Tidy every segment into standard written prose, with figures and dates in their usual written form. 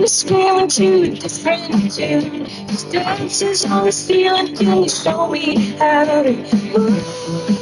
Screaming to a different tune. This dance is always feeling. Can you show me how to move?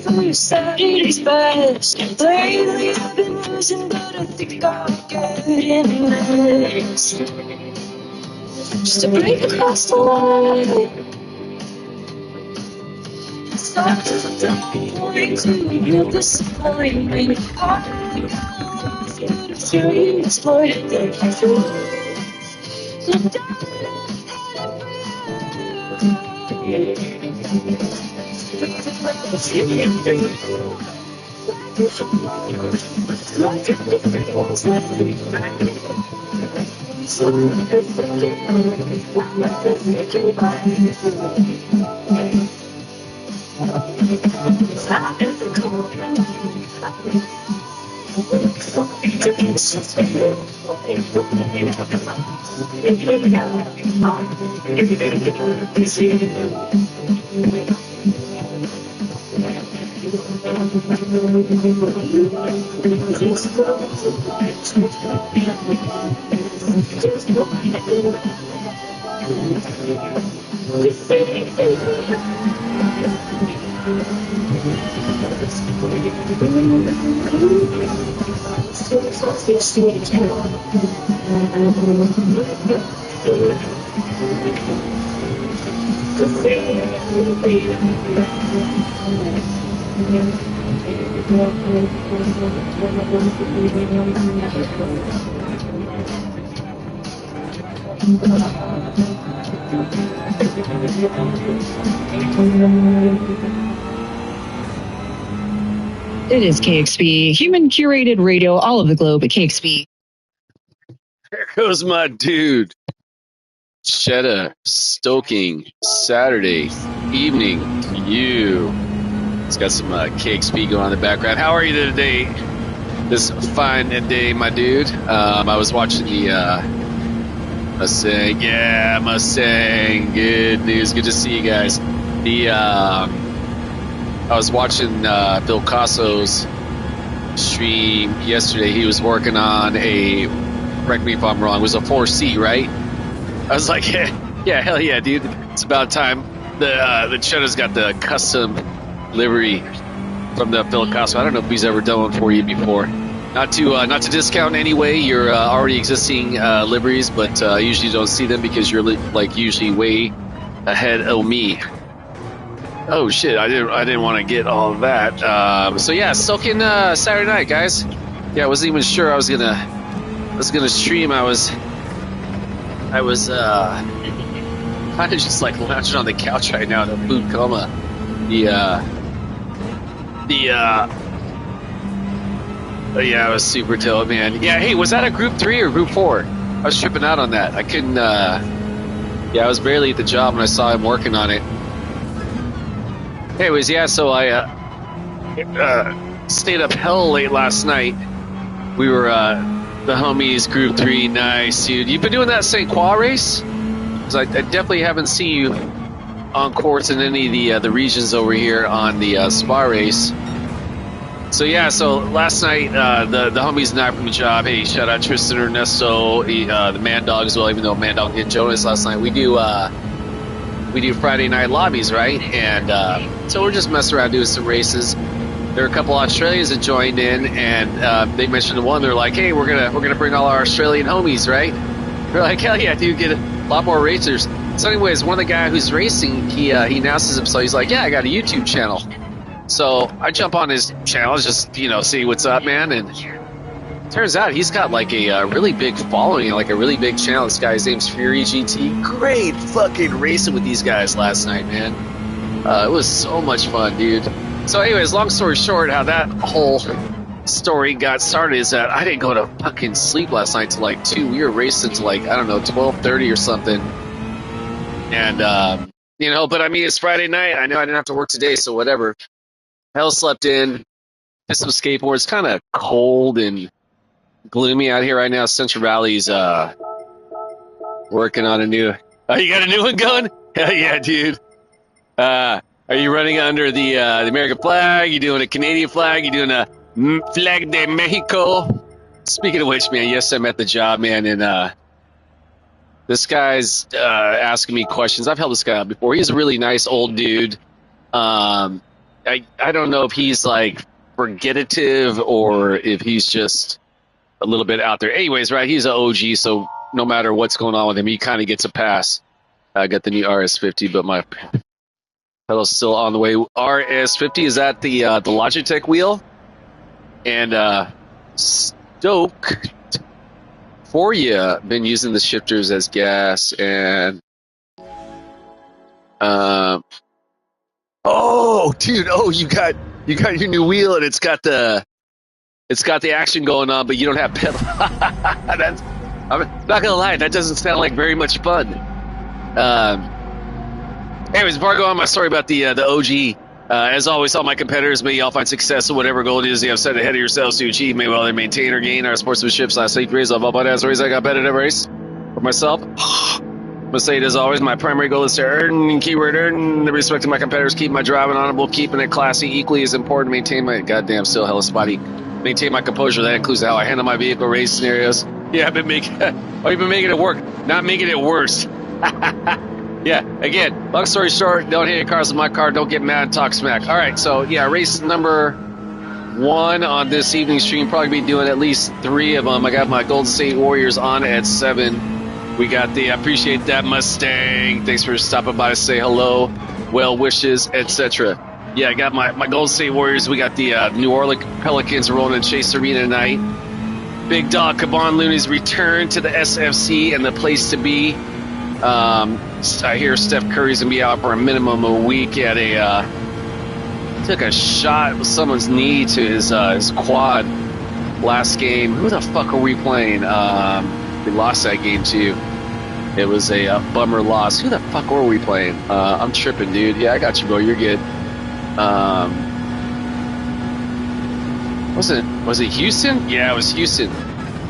For Saturday's best. Lately I've been losing, but I think I'll get in this. Just to break across the line. Stop going to disappoint me. I lost, but I'm sure you exploited the truth. It is KXP, human curated radio all over the globe at KXP. There goes my dude. Cheddar, Stoking, Saturday evening to you. It's got some KXP going on in the background. How are you today? This fine day, my dude. I was watching the Mustang. Good news. Good to see you guys. I was watching Bill Casso's stream yesterday. He was working on a, correct me if I'm wrong, it was a 4C, right? I was like, yeah, hell yeah, dude. It's about time. The Cheddar's got the custom livery from the Bill Casso. I don't know if he's ever done one for you before. Not to discount in any way your already existing liveries, but I usually don't see them because you're like usually way ahead of me. Oh shit! I didn't want to get all of that. So yeah, Stoking Saturday night, guys. Yeah, I wasn't even sure I was gonna stream. I was kind of just like lounging on the couch right now in a food coma. Yeah, I was super tilt, man. Yeah, hey, was that a group 3 or group 4? I was tripping out on that. I couldn't. Yeah, I was barely at the job when I saw him working on it. Anyways, yeah, so I stayed up hell late last night. We were the homies, group 3, nice, dude. You've been doing that St. Croix race? Because I definitely haven't seen you on course in any of the regions over here on the Spa race. So yeah, so last night the homies and I from the job. Hey, shout out Tristan Ernesto, the Man Dog as well. Even though Man Dog hit Jonas last night, we do Friday night lobbies, right? And so we're just messing around doing some races. There are a couple Australians that joined in, and they mentioned one. They're like, "Hey, we're gonna bring all our Australian homies, right?" We're like, "Hell yeah, dude! Get a lot more racers." So anyways, one of the guy who's racing, he announces himself. He's like, yeah, I got a YouTube channel. So I jump on his channel, just, see what's up, man. And turns out he's got like a really big following, like a really big channel. This guy's name's Fury GT. Great fucking racing with these guys last night, man. It was so much fun, dude. So anyways, long story short, how that whole story got started is that I didn't go to fucking sleep last night till like 2. We were racing to like, I don't know, 12:30 or something. And, but I mean, it's Friday night. I know I didn't have to work today, so whatever. Hell slept in. Did some skateboard. It's kind of cold and gloomy out here right now. Central Valley's working on a new... Oh, you got a new one going? Hell yeah, dude. Are you running under the American flag? You doing a Canadian flag? You doing a Flag de Mexico? Speaking of which, man, yes, I'm at the job, man, and this guy's asking me questions. I've helped this guy out before. He's a really nice old dude. I don't know if he's like forgetative or if he's just a little bit out there. Anyways, right, he's an OG, so no matter what's going on with him, he kind of gets a pass. I got the new RS50, but my pedal's still on the way. RS50, is that the Logitech wheel? And Stoke for you, been using the shifters as gas and oh dude, you got your new wheel and it's got the action going on, but you don't have pedal. I'm not gonna lie, that doesn't sound like very much fun. Anyways, before I go on my story about the OG, as always, all my competitors, may y'all find success in whatever goal it is you have set ahead of yourselves to achieve. May well they maintain or gain our sportsmanship / safe race. I'll about as race I got better at every race. For myself, I'm gonna say it as always, my primary goal is to earn the respect of my competitors, keep my driving honorable, keeping it classy. Equally as important, maintain my goddamn still hella spotty. Maintain my composure. That includes how I handle my vehicle race scenarios. Yeah, I've been making it work, not making it worse. Yeah, again, long story short, don't hit cars with my car, don't get mad and talk smack. All right, so yeah, race number 1 on this evening stream, probably be doing at least 3 of them. I got my Golden State Warriors on at 7. We got the, I appreciate that Mustang. Thanks for stopping by to say hello, well wishes, etc. Yeah, I got my Golden State Warriors. We got the New Orleans Pelicans rolling in Chase Arena tonight. Big dog Caban Looney's return to the SFC and the place to be. I hear Steph Curry's gonna be out for a minimum of a week. At took a shot with someone's knee to his quad last game. Who the fuck are we playing? We lost that game too. It was a bummer loss. Who the fuck were we playing? I'm tripping, dude. Yeah, I got you, bro. You're good. Was it Houston? Yeah, it was Houston.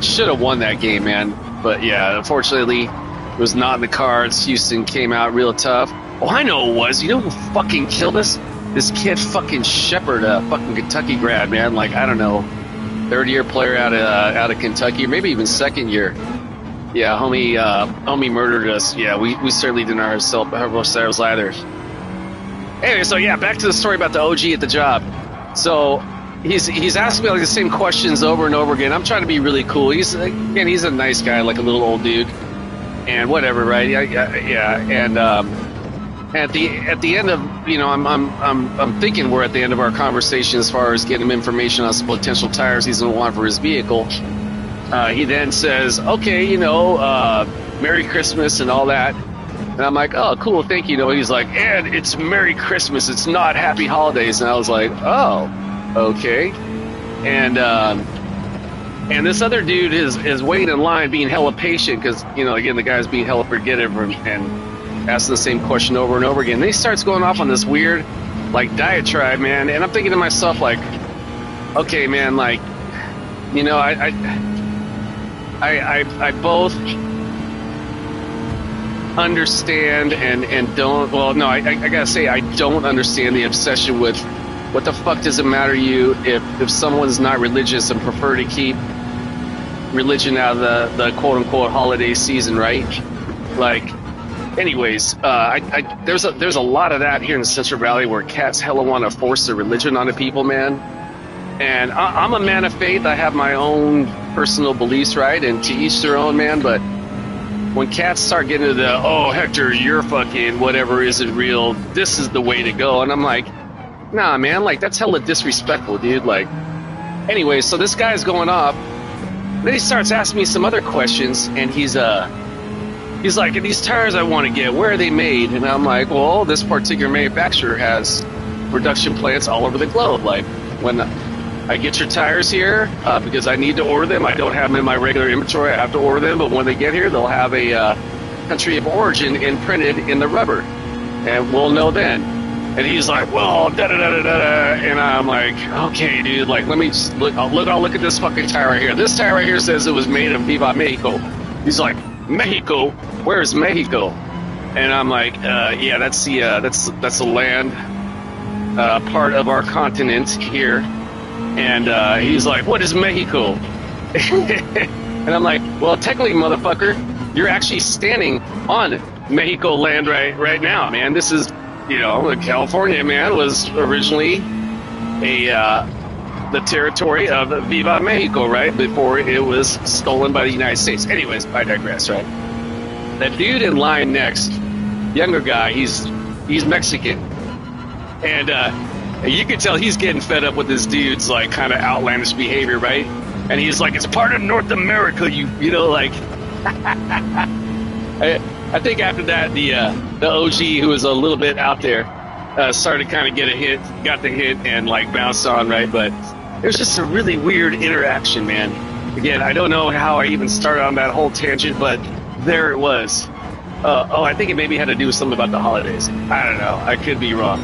Should have won that game, man. But yeah, unfortunately, it was not in the cards. Houston came out real tough. Oh, I know it was. You know who fucking killed us? This kid fucking Shepard, a fucking Kentucky grad, man. Like, I don't know, 3rd-year player out of Kentucky, or maybe even 2nd year. Yeah, homie murdered us. Yeah, we certainly didn't ourselves either. Anyway, so yeah, back to the story about the OG at the job. So he's asking me like the same questions over and over again. I'm trying to be really cool. He's a nice guy, like a little old dude, and whatever, right? Yeah. And at the end of, I'm thinking we're at the end of our conversation as far as getting him information on some potential tires he's gonna want for his vehicle. He then says, okay, Merry Christmas and all that. And I'm like, oh, cool, thank you. He's like, and it's Merry Christmas, it's not Happy Holidays. And I was like, oh, okay. And this other dude is waiting in line, being hella patient, because, again, the guy's being hella forgetive and asking the same question over and over again. And he starts going off on this weird, like, diatribe, man. And I'm thinking to myself, like, okay, man, like, I both understand and don't. Well, no, I gotta say, I don't understand the obsession with what the fuck does it matter to you if someone's not religious and prefer to keep religion out of the quote unquote holiday season, right? Like, anyways, there's a lot of that here in the Central Valley where cats hella want to force their religion onto people, man. And I'm a man of faith. I have my own personal beliefs, right? And to each their own, man. But when cats start getting into the, oh, Hector, you're fucking whatever isn't real, this is the way to go. And I'm like, nah, man, like, that's hella disrespectful, dude. Like, anyway, so this guy's going off. Then he starts asking me some other questions, and he's like, these tires I want to get, where are they made? And I'm like, well, this particular manufacturer has production plants all over the globe. Like, when I get your tires here, because I need to order them, I don't have them in my regular inventory, I have to order them, but when they get here, they'll have a country of origin imprinted in the rubber, and we'll know then. And he's like, well, da-da-da-da-da, and I'm like, okay, dude, like, let me just look, I'll look at this fucking tire right here. This tire right here says it was made in Viva Mexico. He's like, Mexico? Where's Mexico? And I'm like, yeah, that's the land part of our continent here. And he's like, what is Mexico? And I'm like, well, technically, motherfucker, you're actually standing on Mexico land right now, man. This is, you know, California, man, was originally the territory of Viva Mexico, right? Before it was stolen by the United States. Anyways, I digress, right? That dude in line next, younger guy, he's Mexican. And you can tell he's getting fed up with this dude's, like, kind of outlandish behavior, right? And he's like, it's part of North America, you know, like... I think after that, the OG, who was a little bit out there, started to kind of got the hit and, like, bounced on, right? But it was just a really weird interaction, man. Again, I don't know how I even started on that whole tangent, but there it was. I think it maybe had to do with something about the holidays. I don't know. I could be wrong.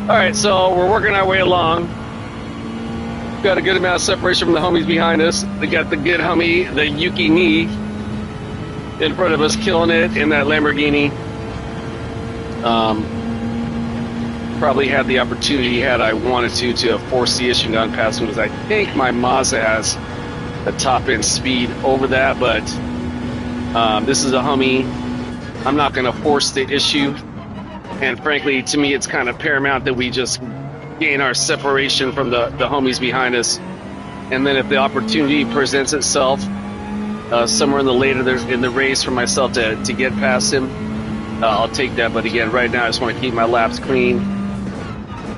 All right, so we're working our way along. Got a good amount of separation from the homies behind us. They got the good homie, the Yuki Ni, in front of us, killing it in that Lamborghini. Probably had the opportunity, had I wanted to force the issue gone past him, because I think my Mazda has the top end speed over that, but this is a homie. I'm not going to force the issue. And frankly, to me, it's kind of paramount that we just gain our separation from the homies behind us. And then if the opportunity presents itself somewhere in the race for myself to get past him, I'll take that. But again, right now, I just want to keep my laps clean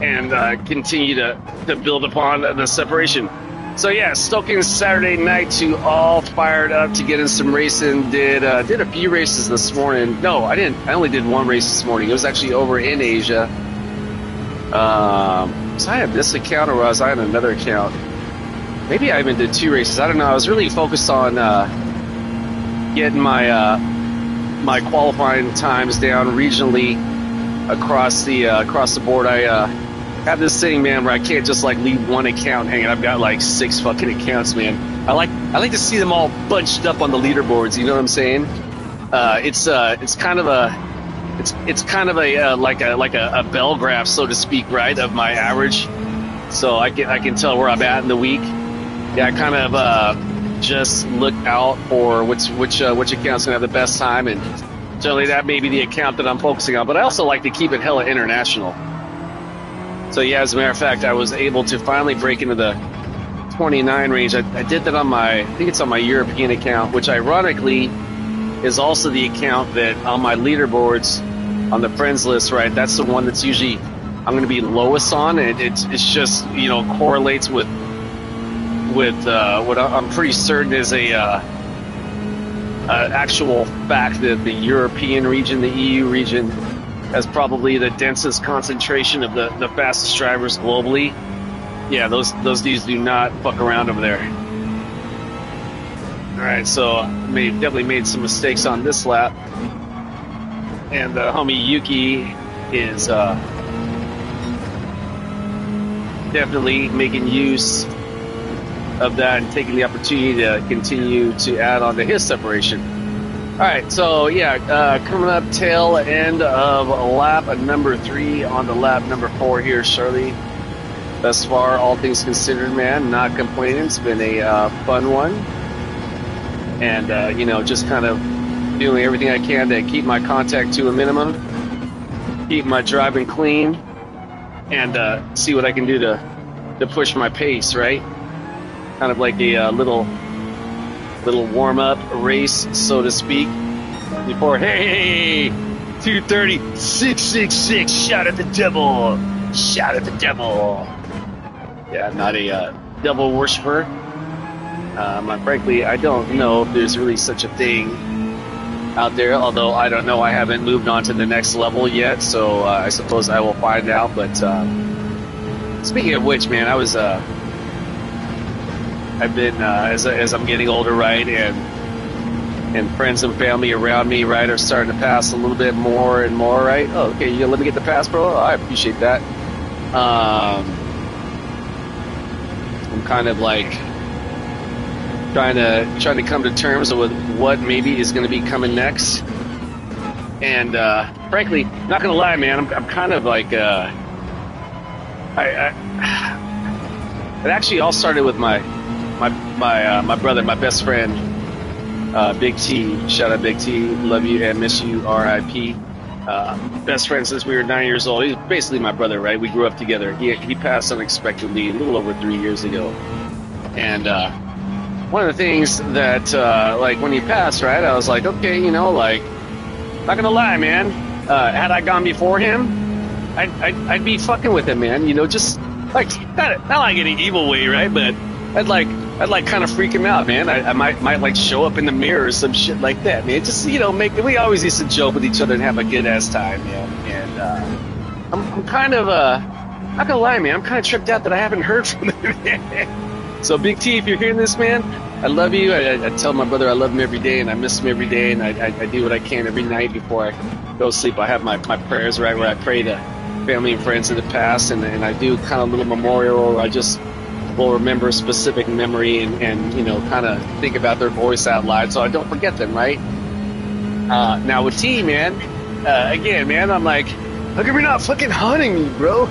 and continue to build upon the separation. So yeah, Stoking Saturday night to all fired up to get in some racing. Did a few races this morning. No, I didn't. I only did one race this morning. It was actually over in Asia. So I had this account, or was I on another account? Maybe I even did two races. I don't know. I was really focused on getting my qualifying times down regionally across the board. I have this thing, man, where I can't just like leave one account hanging. I've got like 6 fucking accounts, man. I like to see them all bunched up on the leaderboards. You know what I'm saying? It's kind of a like a bell graph, so to speak, right, of my average. So I can tell where I'm at in the week. Yeah, I kind of just look out for which account's gonna have the best time, and generally that may be the account that I'm focusing on. But I also like to keep it hella international. So yeah, as a matter of fact, I was able to finally break into the 29 range. I did that on I think it's on my European account, which ironically is also the account that on my leaderboards on the friends list, right? That's the one that's usually I'm going to be lowest on. It's just, you know, correlates with what I'm pretty certain is a actual fact that the European region, the EU region, has probably the densest concentration of the fastest drivers globally. Yeah, those dudes do not fuck around over there. All right, so definitely made some mistakes on this lap, and the homie Yuki is definitely making use of that and taking the opportunity to continue to add on to his separation. All right, so yeah, coming up tail end of lap number 3 on the lap number 4 here, Shirley. Thus far, all things considered, man, not complaining. It's been a fun one. And, you know, just kind of doing everything I can to keep my contact to a minimum, keep my driving clean, and see what I can do to push my pace, right? Kind of like a little warm-up race, so to speak. before, hey, 230, 666, shout at the devil, shout at the devil. Yeah, I'm not a devil worshiper. Frankly, I don't know if there's really such a thing out there, although I don't know, I haven't moved on to the next level yet, so I suppose I will find out. But speaking of which, man, I've been as I'm getting older, right, and friends and family around me, right, are starting to pass a little bit more and more, right? Oh, okay, you gonna let me get the pass, bro? Oh, I appreciate that. I'm kind of like trying to come to terms with what maybe is going to be coming next. And frankly, not gonna lie, man, I'm kind of like it actually all started with my brother, my best friend, Big T. Shout out Big T, love you and miss you, R.I.P. Best friend since we were 9 years old. He's basically my brother, right? We grew up together. He passed unexpectedly a little over 3 years ago. And one of the things that like when he passed, right, I was like, okay, you know, like, not gonna lie, man, had I gone before him, I'd be fucking with him, man, you know, just like not like in an evil way, right, but I'd like kind of freak him out, man. I might like show up in the mirror or some shit like that, man. Just, you know, we always used to joke with each other and have a good ass time, man. And I'm kind of not gonna lie, man, I'm kind of tripped out that I haven't heard from him. So Big T, if you're hearing this, man, I love you. I tell my brother I love him every day, and I miss him every day, and I do what I can every night before I go to sleep. I have my prayers, right, where I pray to family and friends in the past, and I do kind of a little memorial, or I just will remember a specific memory and you know, kind of think about their voice out loud so I don't forget them, right? Now with T, man, again, man, I'm like, how come you're not fucking hunting me, bro?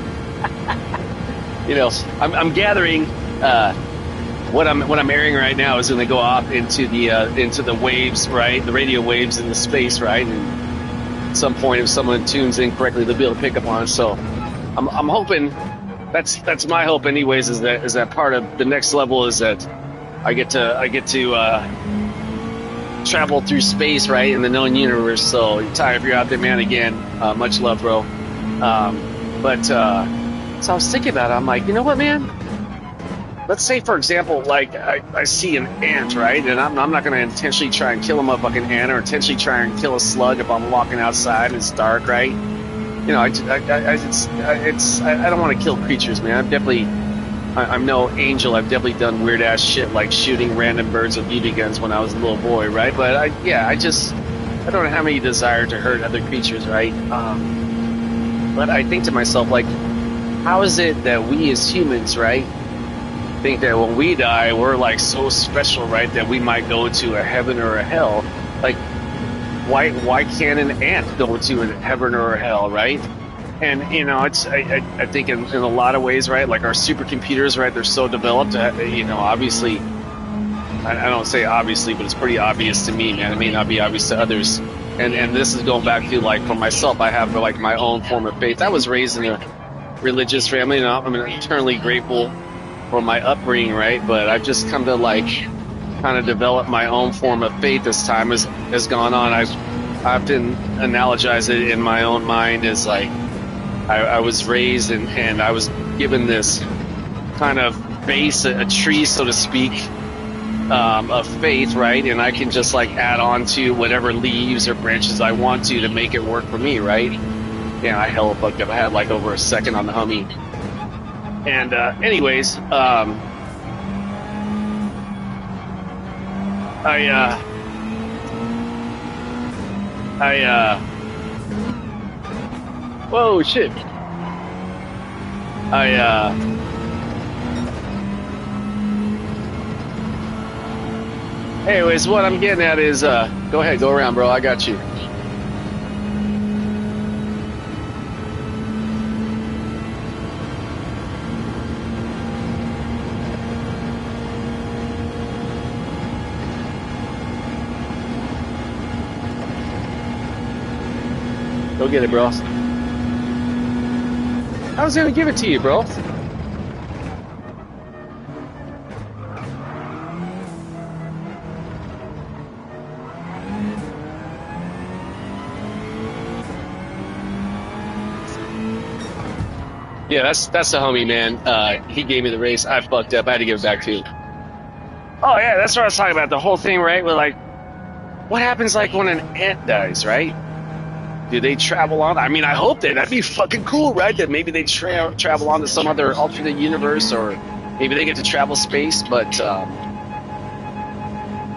You know, I'm gathering what I'm airing right now is going to go off into the waves, right? The radio waves in the space, right? And at some point, if someone tunes in correctly, they'll be able to pick up on it. So I'm hoping, that's my hope anyways, is that part of the next level is that I get to travel through space, right, in the known universe. So Ty, if you're out there, man, again, much love, bro. So I was thinking about it. I'm like, you know what, man? Let's say, for example, like I see an ant, right? And I'm not going to intentionally try and kill a motherfucking ant or intentionally try and kill a slug if I'm walking outside and it's dark, right? You know, I don't want to kill creatures, man. I'm no angel. I've definitely done weird ass shit like shooting random birds with BB guns when I was a little boy, right? But I don't have any desire to hurt other creatures, right? But I think to myself, like, how is it that we as humans, right, think that when we die, we're like so special, right, that we might go to a heaven or a hell? Like, why can't an ant go to a heaven or a hell, right? And, you know, I think in a lot of ways, right, like our supercomputers, right, they're so developed, you know, obviously, I don't say obviously, but it's pretty obvious to me, man. It may not be obvious to others. And this is going back to, like, for myself, I have, like, my own form of faith. I was raised in a religious family, and I'm eternally grateful for my upbringing, right? But I've just come to, like, kind of develop my own form of faith as time has gone on. I often analogize it in my own mind as, like, I was raised and I was given this kind of base, a tree, so to speak, of faith, right? And I can just, like, add on to whatever leaves or branches I want to make it work for me, right? Yeah, I hella fucked up. I had, like, over a second on the homie. And anyways, whoa, shit. Anyways, what I'm getting at is, go ahead, go around, bro. I got you. Go get it, bro. I was gonna give it to you, bro. Yeah, that's the homie, man. He gave me the race. I fucked up. I had to give it back to him. Oh yeah, that's what I was talking about. The whole thing, right? With like, what happens like when an ant dies, right? Do they travel on? I mean, I hope that'd be fucking cool, right? That maybe they travel on to some other alternate universe, or maybe they get to travel space. But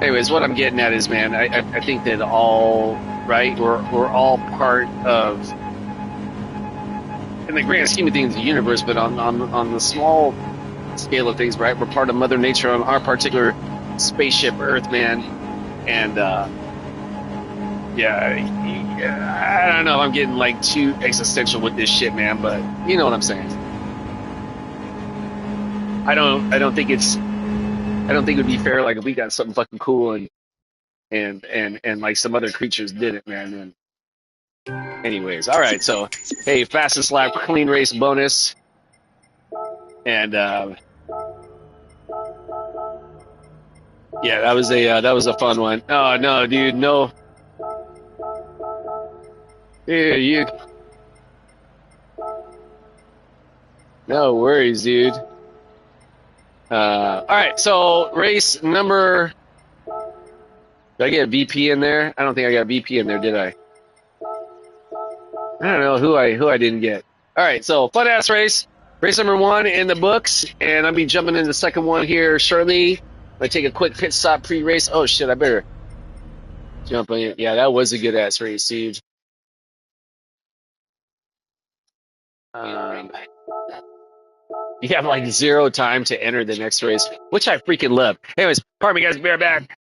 anyways, what I'm getting at is, man, I think that all right, we're all part of, in the grand scheme of things, the universe, but on the small scale of things, right? We're part of Mother Nature on our particular spaceship, Earth, man, and yeah, I don't know if I'm getting like too existential with this shit, man, but you know what I'm saying. I don't think it would be fair, like, if we got something fucking cool and like some other creatures did it, man. And anyways, all right, so hey, fastest lap clean race bonus, and yeah, that was a fun one. Oh no, dude, no, dude, no worries, dude. All right, so race number. Did I get a VP in there? I don't think I got a VP in there, did I? I don't know who I didn't get. All right, so fun ass race. Race number 1 in the books, and I'll be jumping into the second one here shortly. I take a quick pit stop pre-race. Oh shit, I better jump in. Yeah, that was a good ass race, dude. Um, you have like 0 time to enter the next race, which I freaking love. Anyways, pardon me, guys. Be right back.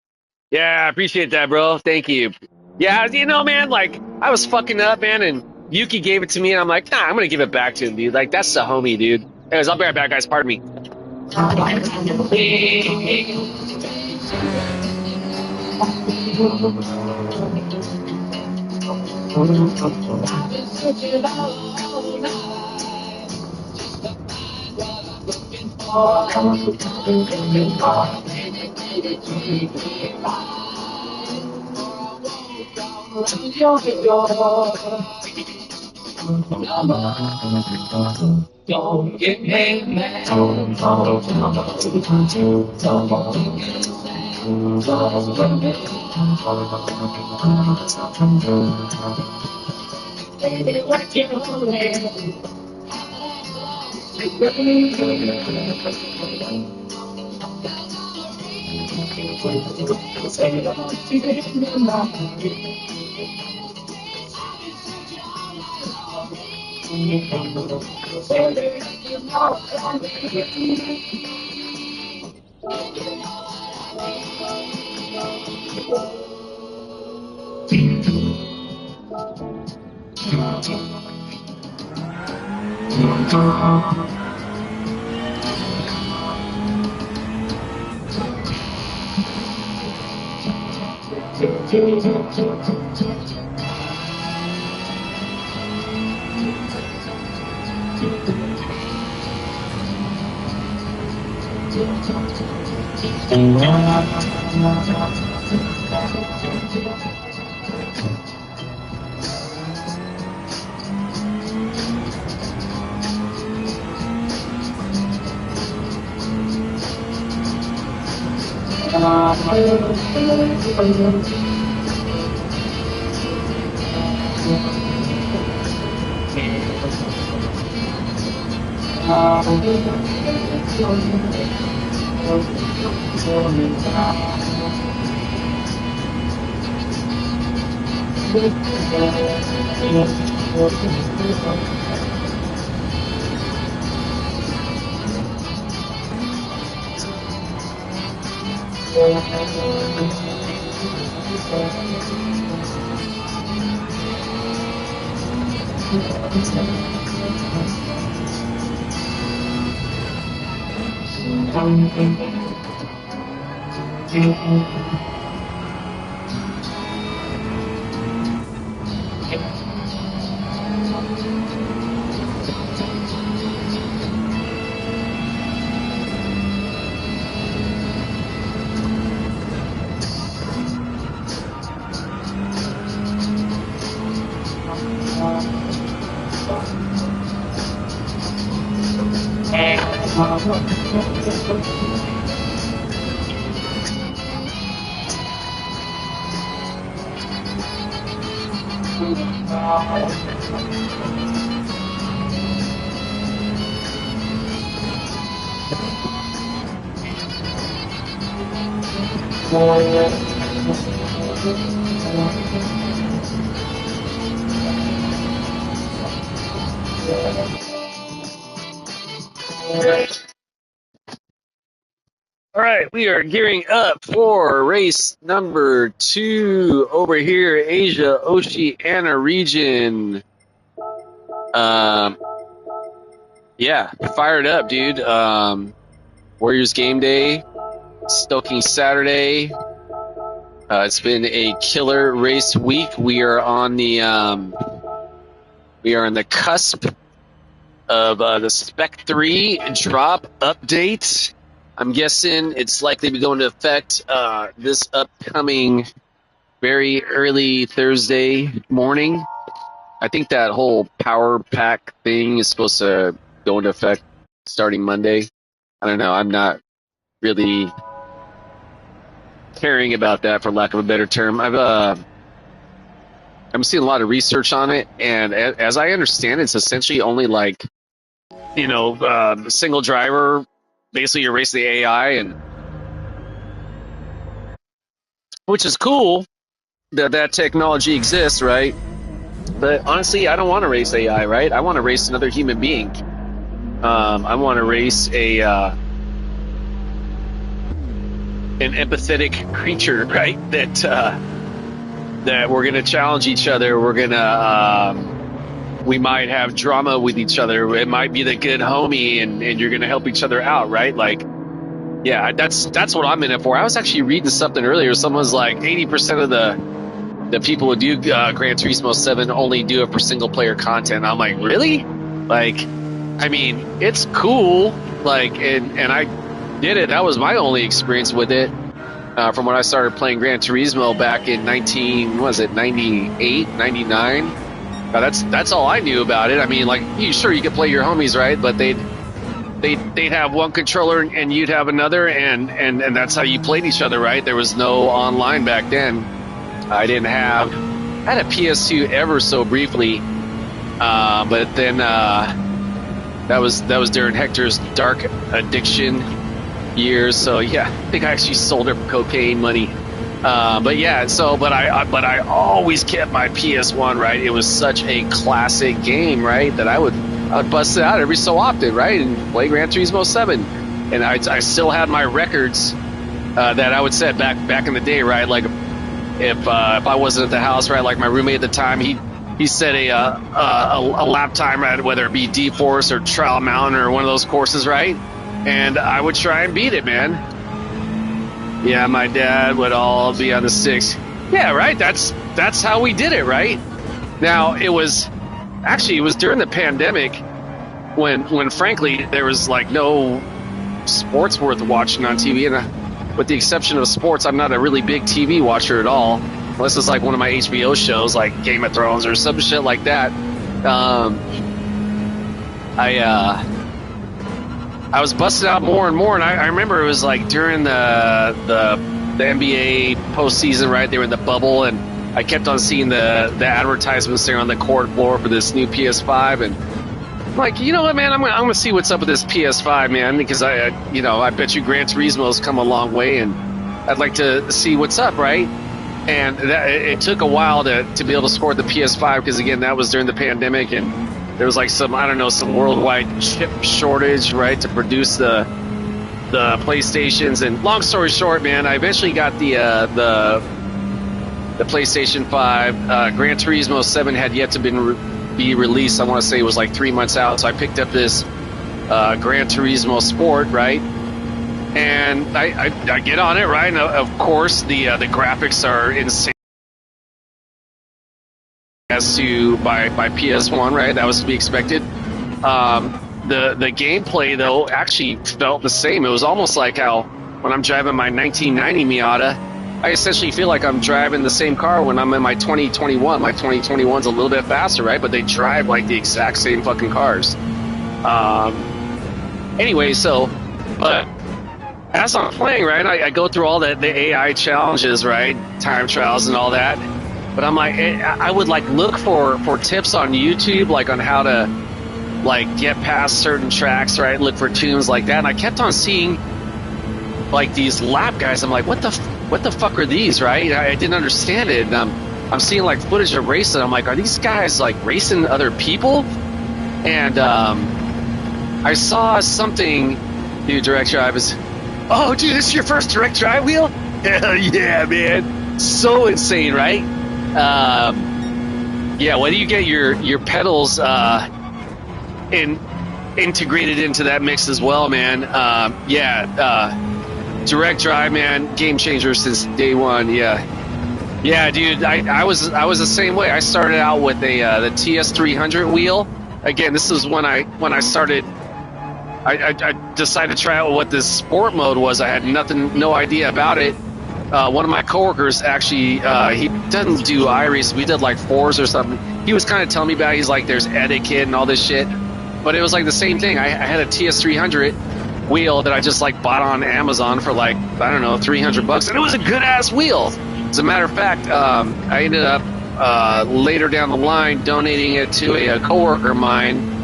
Yeah, I appreciate that, bro. Thank you. Yeah, you know, man, like, I was fucking up, man, and Yuki gave it to me, and I'm like, nah, I'm gonna give it back to him, dude. Like, that's the homie, dude. Anyways, I'll be right back, guys. Pardon me. Don't get me mad. Baby, what you doing? All right, we are gearing up for race number 2 over here, Asia Oceania region. Yeah, fired up, dude. Warriors game day, Stoking Saturday. It's been a killer race week. We are on the cusp of the Spec 3 drop update. I'm guessing it's likely to be going into effect this upcoming very early Thursday morning. I think that whole power pack thing is supposed to go into effect starting Monday. I don't know. I'm not really caring about that, for lack of a better term. I'm seeing a lot of research on it, and as I understand, it's essentially only like, single driver. Basically, you erase the AI, and which is cool that technology exists, right? But honestly, I don't want to race AI, right? I want to race another human being. I want to race an empathetic creature, right? That we're gonna challenge each other. We're gonna we might have drama with each other. It might be the good homie, and you're gonna help each other out, right? Like, yeah, that's what I'm in it for. I was actually reading something earlier. Someone's like 80% of the people who do Gran Turismo 7 only do it for single player content. I'm like, really? Like, I mean, it's cool. Like, and I did it. That was my only experience with it from when I started playing Gran Turismo back in 98, 99. That's all I knew about it. I mean, like, sure, you could play your homies, right? But they'd have one controller and you'd have another, and that's how you played each other, right? There was no online back then. I had a PS2 ever so briefly, but then that was during Hector's dark addiction years. So yeah, I think I actually sold her cocaine money. But yeah, but I always kept my PS1, right? It was such a classic game, right? That I would bust it out every so often, right? And play Gran Turismo 7. And I still had my records that I would set back in the day, right? Like, if I wasn't at the house, right, like my roommate at the time, he set a lap time at whether it be D-Force or Trial Mountain or one of those courses, right? And I would try and beat it, man. Yeah, my dad would all be on the 6. Yeah, right. That's how we did it, right? Now it was during the pandemic when frankly there was like no sports worth watching on TV, and with the exception of sports, I'm not a really big TV watcher at all, unless it's like one of my HBO shows like Game of Thrones or some shit like that. I was busting out more and more, and I remember it was like during the NBA postseason, right? They were in the bubble, and I kept on seeing the advertisements there on the court floor for this new PS5, and I'm like, you know what, man? I'm gonna see what's up with this PS5, man, because I bet you Gran Turismo's come a long way, and I'd like to see what's up, right? And it took a while to be able to score the PS5, because again, that was during the pandemic, and there was like some worldwide chip shortage, right, to produce the PlayStations. And long story short, man, I eventually got the PlayStation 5. Gran Turismo 7 had yet to be released. I want to say it was like 3 months out. So I picked up this Gran Turismo Sport, right? And I get on it, right? And of course, the graphics are insane as to by PS1, right? That was to be expected. The gameplay, though, actually felt the same. It was almost like how when I'm driving my 1990 Miata, I essentially feel like I'm driving the same car when I'm in my 2021. My 2021's a little bit faster, right? But they drive like the exact same fucking cars. Anyway, so, but as I'm playing, right, I go through all the AI challenges, right, time trials and all that. But I'm like, I would like look for tips on YouTube, like on how to like get past certain tracks, right? Look for tunes like that. And I kept on seeing like these lap guys. I'm like, what the fuck are these, right? I didn't understand it. And I'm seeing like footage of racing. I'm like, are these guys like racing other people? And I saw something. Dude, direct drive is. Oh, dude, this is your first direct drive wheel? Hell yeah, man! So insane, right? Yeah. When do you get your pedals integrated into that mix as well, man? Direct drive, man, game changer since day one. Yeah, dude. I was the same way. I started out with the TS300 wheel. Again, this is when I started. I decided to try out what this sport mode was. I had no idea about it. One of my coworkers actually, he doesn't do iRace. We did like fours or something. He was kind of telling me about it. He's like, there's etiquette and all this shit. But it was like the same thing. I had a TS300 wheel that I just like bought on Amazon for like, I don't know, $300. And it was a good ass wheel. As a matter of fact, I ended up later down the line donating it to a coworker of mine.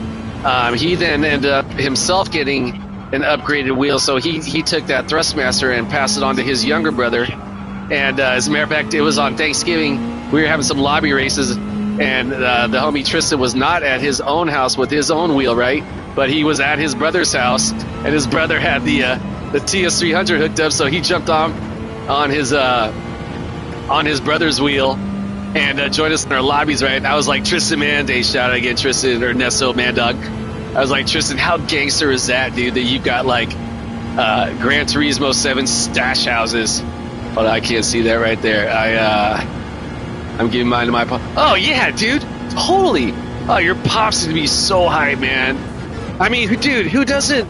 He then ended up himself getting an upgraded wheel, so he took that Thrustmaster and passed it on to his younger brother. And as a matter of fact, it was on Thanksgiving. We were having some lobby races, and the homie Tristan was not at his own house with his own wheel, right? But he was at his brother's house, and his brother had the TS300 hooked up, so he jumped on his brother's wheel and joined us in our lobbies, right? And I was like, Tristan, man, they shout out again, Tristan, or Nesso, man, dog. I was like, Tristan, how gangster is that, dude, that you've got like Gran Turismo 7 stash houses? But I can't see that right there. I'm giving mine to my pop. Oh, yeah, dude, totally. Oh, your pop's gonna be so hype, man. I mean, dude, who doesn't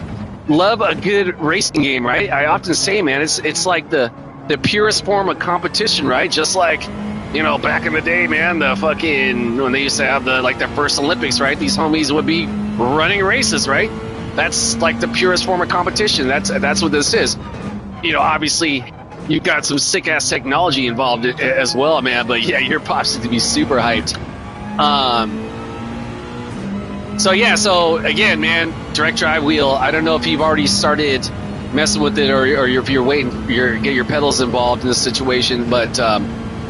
love a good racing game, right? I often say, man, it's like the purest form of competition, right? Just like, you know, back in the day, man, the fucking, when they used to have the first Olympics, right? These homies would be running races, right? That's like the purest form of competition. That's what this is. You know, obviously, you've got some sick ass technology involved as well, man. But yeah, your pops need to be super hyped. So again, man, direct drive wheel. I don't know if you've already started messing with it, or if you're waiting, get your pedals involved in this situation, but.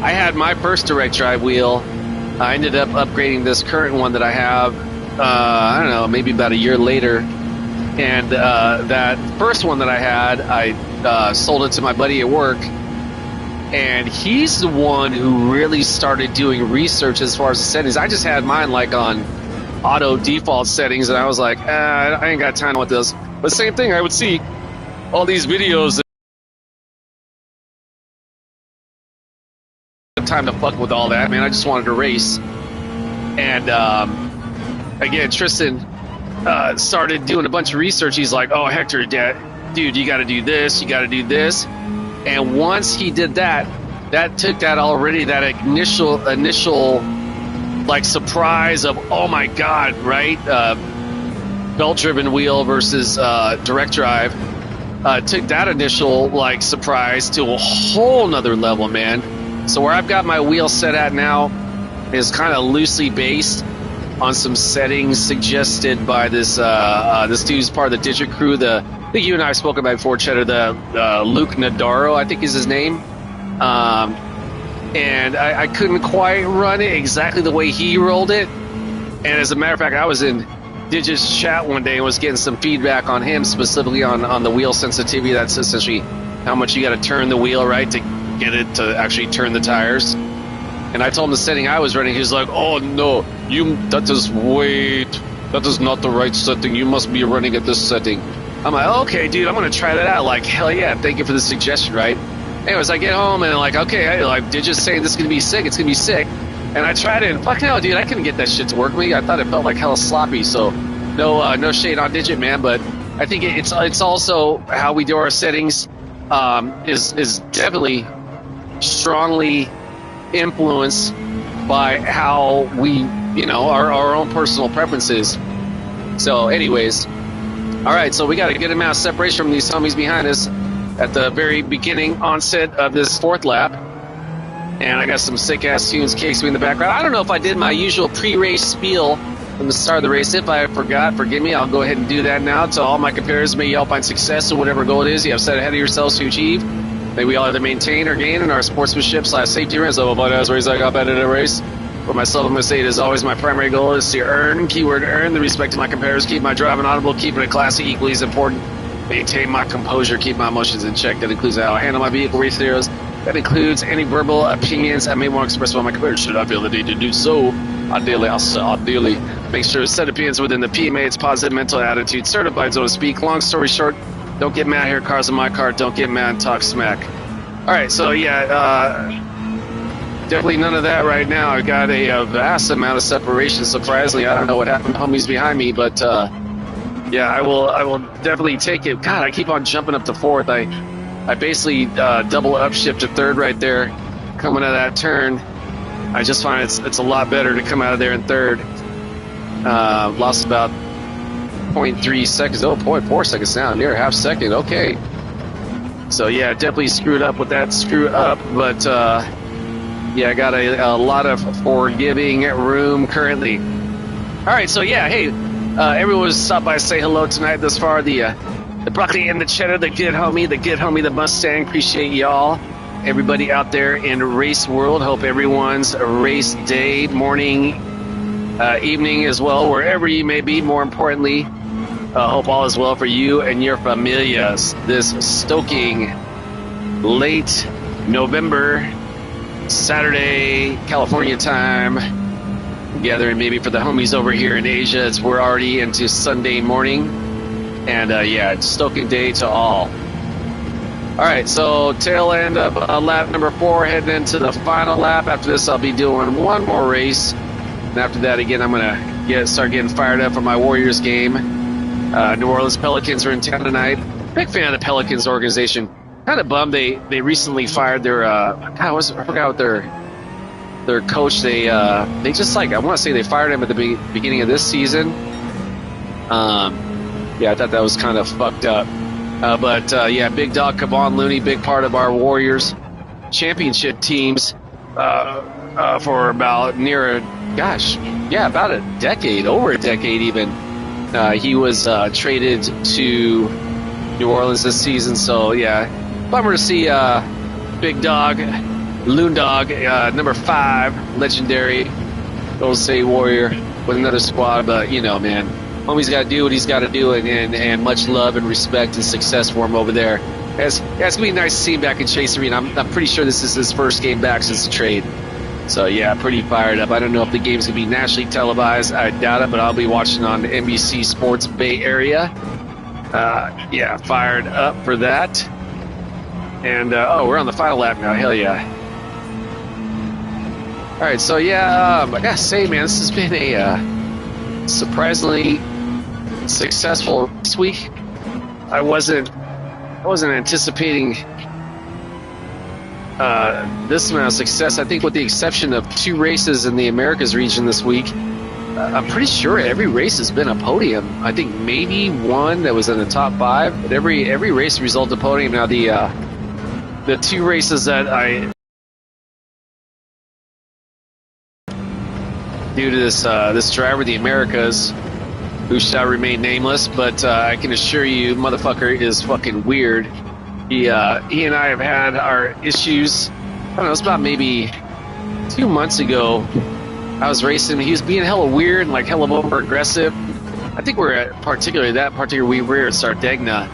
I had my first direct drive wheel. I ended up upgrading this current one that I have, I don't know, maybe about a year later. And that first one that I had, I sold it to my buddy at work. And he's the one who really started doing research as far as the settings. I just had mine like on auto default settings, and I was like, I ain't got time with this. But same thing, I would see all these videos. Time to fuck with all that, man. I just wanted to race. And again, Tristan started doing a bunch of research. He's like, oh, Hector, dude, you got to do this, you got to do this. And once he did that took that already, that initial like surprise of, oh my god, right? Belt driven wheel versus direct drive. Took that initial like surprise to a whole nother level, man. So where I've got my wheel set at now is kind of loosely based on some settings suggested by this this dude's part of the Digit crew. I think you and I have spoken about before, Cheddar. The Luke Nadaro, I think is his name. And I couldn't quite run it exactly the way he rolled it. And as a matter of fact, I was in Digit's chat one day and was getting some feedback on him, specifically on the wheel sensitivity. That's essentially how much you got to turn the wheel, right, to get it to actually turn the tires. And I told him the setting I was running. He's like, oh no, that is not the right setting. You must be running at this setting. I'm like, okay, dude, I'm gonna try that out. Like, hell yeah, thank you for the suggestion, right? Anyways, I get home and like, okay, like, they're just saying this is gonna be sick. It's gonna be sick. And I tried it, and fuck hell, dude, I couldn't get that shit to work with me. I thought it felt like hella sloppy. So no shade on Digit, man, but I think it's also how we do our settings is definitely strongly influenced by how we, our own personal preferences. So anyways, All right, so we got a good amount of separation from these homies behind us at the very beginning onset of this fourth lap. And I got some sick-ass tunes kicks me in the background. I don't know if I did my usual pre-race spiel from the start of the race. If I forgot, forgive me. I'll go ahead and do that now. To all my competitors, may you all find success in whatever goal it is you have set ahead of yourselves to achieve. May we all either maintain or gain in our sportsmanship / safety runs. So, as race I got better in a race. For myself, I'm going to say it is always my primary goal is to earn, keyword earn, the respect of my competitors, keep my driving audible, keep it classy, equally as important, maintain my composure, keep my emotions in check. That includes how I handle my vehicle race scenarios. That includes any verbal opinions I may want to express about my competitors. Should I feel the need to do so? Ideally, make sure to set opinions within the PMA. It's positive mental attitude, certified, so to speak. Long story short, don't get mad here, cars in my car. Don't get mad and talk smack. All right, so yeah, definitely none of that right now. I got a vast amount of separation. Surprisingly, I don't know what happened to homies behind me, but yeah, I will definitely take it. God, I keep on jumping up to fourth. I basically double upshift to third right there, coming out of that turn. I just find it's a lot better to come out of there in third. Lost about 0.3 seconds. Oh, 0.4 seconds now, near a half second. Okay. So yeah, definitely screwed up with that screw up, but yeah, I got a lot of forgiving room currently. All right, so yeah, hey, everyone was stopped by to say hello tonight thus far. The broccoli and the cheddar, the good homie, the Mustang. Appreciate y'all. Everybody out there in race world. Hope everyone's race day, morning, evening as well, wherever you may be. More importantly, hope all is well for you and your familias. This Stoking late November Saturday, California time, gathering maybe for the homies over here in Asia. We're already into Sunday morning, and yeah, it's Stoking day to all. All right, so tail end of lap number 4, heading into the final lap. After this, I'll be doing one more race, and after that, again, I'm gonna start getting fired up for my Warriors game. New Orleans Pelicans are in town tonight. Big fan of the Pelicans organization. Kind of bummed they recently fired their I forgot what their coach. They just I want to say they fired him at the beginning of this season. Yeah, I thought that was kind of fucked up. But yeah, big dog Kevon Looney, big part of our Warriors championship teams for about about a decade, over a decade even. He was traded to New Orleans this season, so yeah, bummer to see big dog, Loon Dog, number 5, legendary Golden State Warrior with another squad. But you know, man, homie's got to do what he's got to do, and much love and respect and success for him over there. It's gonna be nice to see him back in Chase Arena. I'm pretty sure this is his first game back since the trade. So yeah, pretty fired up. I don't know if the game's gonna be nationally televised. I doubt it, but I'll be watching on the NBC Sports Bay Area. Yeah, fired up for that. And oh, we're on the final lap now. Hell yeah! All right, so yeah, I gotta say, man, this has been a surprisingly successful this week. I wasn't anticipating this amount of success. I think with the exception of 2 races in the Americas region this week, I'm pretty sure every race has been a podium. I think maybe one that was in the top 5, but every race resulted in a podium. Now the 2 races that due to this driver, the Americas, who shall remain nameless, but I can assure you, motherfucker is fucking weird. He and I have had our issues. I don't know, it's about maybe 2 months ago. I was racing. He was being hella weird and hella over aggressive. I think we were at we were at Sardegna.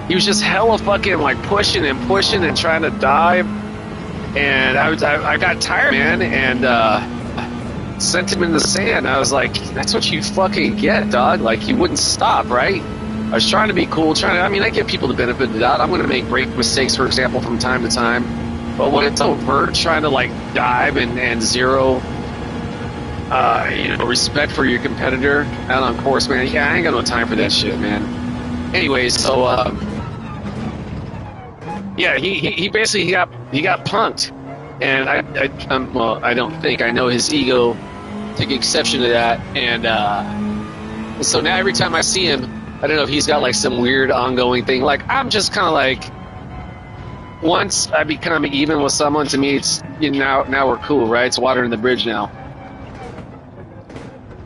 He was just hella fucking pushing and trying to dive. And I got tired, man, and sent him in the sand. I was like, that's what you fucking get, dog. You wouldn't stop, right? I was trying to be cool, I give people the benefit of the doubt. I'm going to make brake mistakes, for example, from time to time. But when it's overt, trying to dive and zero, respect for your competitor out on course, man, yeah, I ain't got no time for that shit, man. Anyways, so, yeah, he basically got punked. And I don't think I know his ego took exception to that. And so now every time I see him, I don't know if he's got like some weird ongoing thing. Like, I'm just kind of like, once I become even with someone, to me, it's, you know, now we're cool, right? It's water in the bridge now.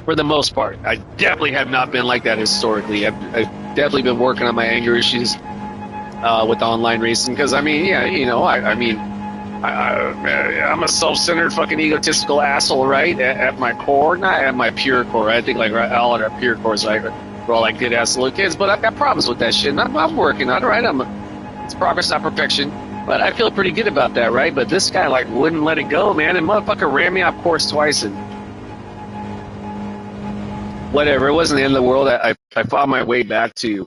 For the most part, I definitely have not been like that historically. I've definitely been working on my anger issues with online racing because, I mean, yeah, you know, I'm a self-centered, fucking egotistical asshole, right? At my core, not at my pure core. I think like all at our pure cores, right? We're all like good ass little kids, but I've got problems with that shit. And I'm working on it, right? It's progress, not perfection. But I feel pretty good about that, right? But this guy like wouldn't let it go, man, and motherfucker ran me off course twice and whatever. It wasn't the end of the world. I found my way back to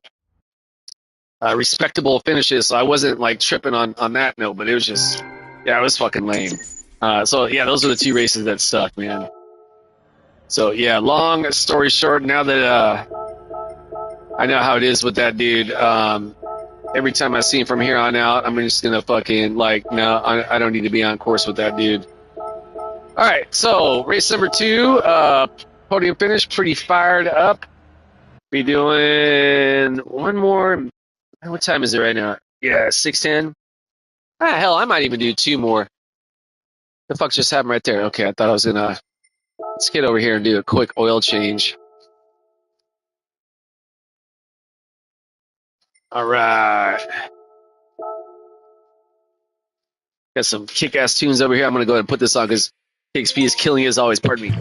respectable finishes, so I wasn't like tripping on that note. But it was just, yeah, it was fucking lame. So yeah, those are the two races that sucked, man. So yeah, long story short, now that I know how it is with that dude, every time I see him from here on out, I'm just gonna fucking like, no, I don't need to be on course with that dude. All right, so race number 2, podium finish, pretty fired up. Be doing one more. What time is it right now? Yeah, 6:10. Ah, hell, I might even do 2 more. The fuck just happened right there? Okay, I thought I was gonna. Let's get over here and do a quick oil change. All right. Got some kick-ass tunes over here. I'm gonna go ahead and put this on because KXP is killing it as always. Pardon me.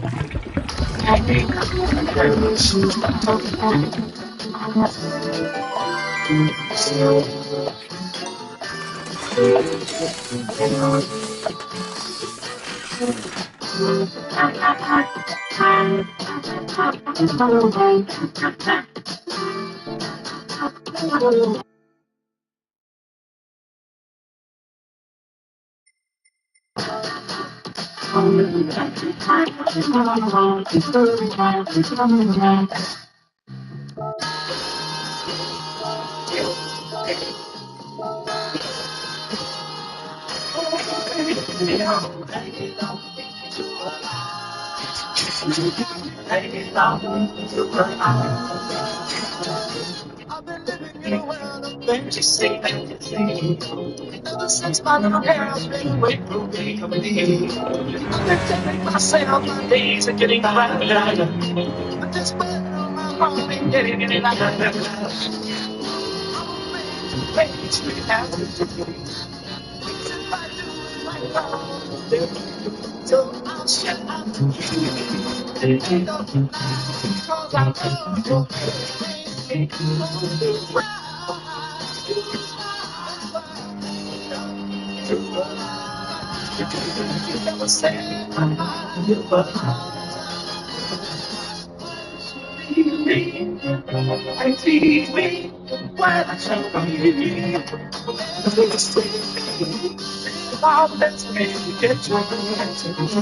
I've been living in a world of fantasy. Ever since my little girl's been away from me. I've been telling myself my days are getting brighter. But despite all my wrong and getting in it, I'm afraid to face reality. If I do my wrong, so I'll shut up. Because I love you. And tease me when I can't be all that's me to get you when I was not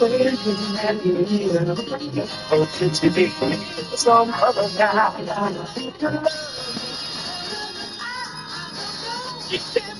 waiting at you. Oh, could you be some other guy? Your love, you did me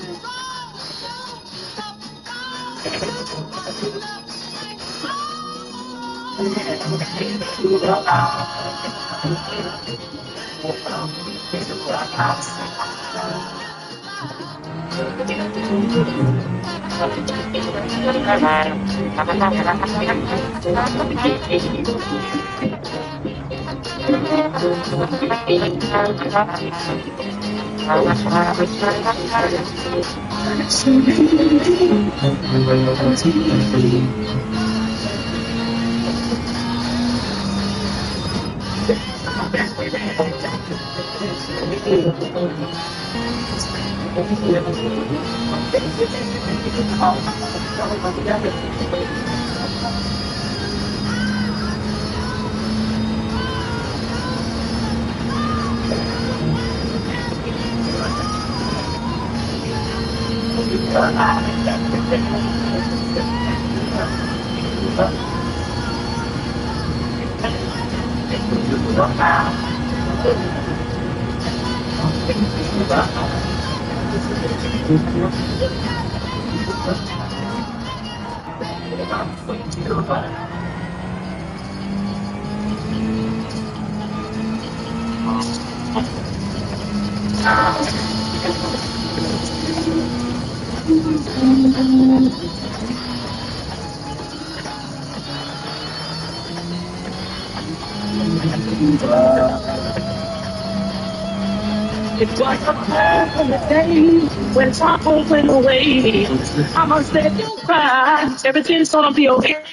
It was a cold day when trouble went away. I must let you cry. Everything's gonna be okay.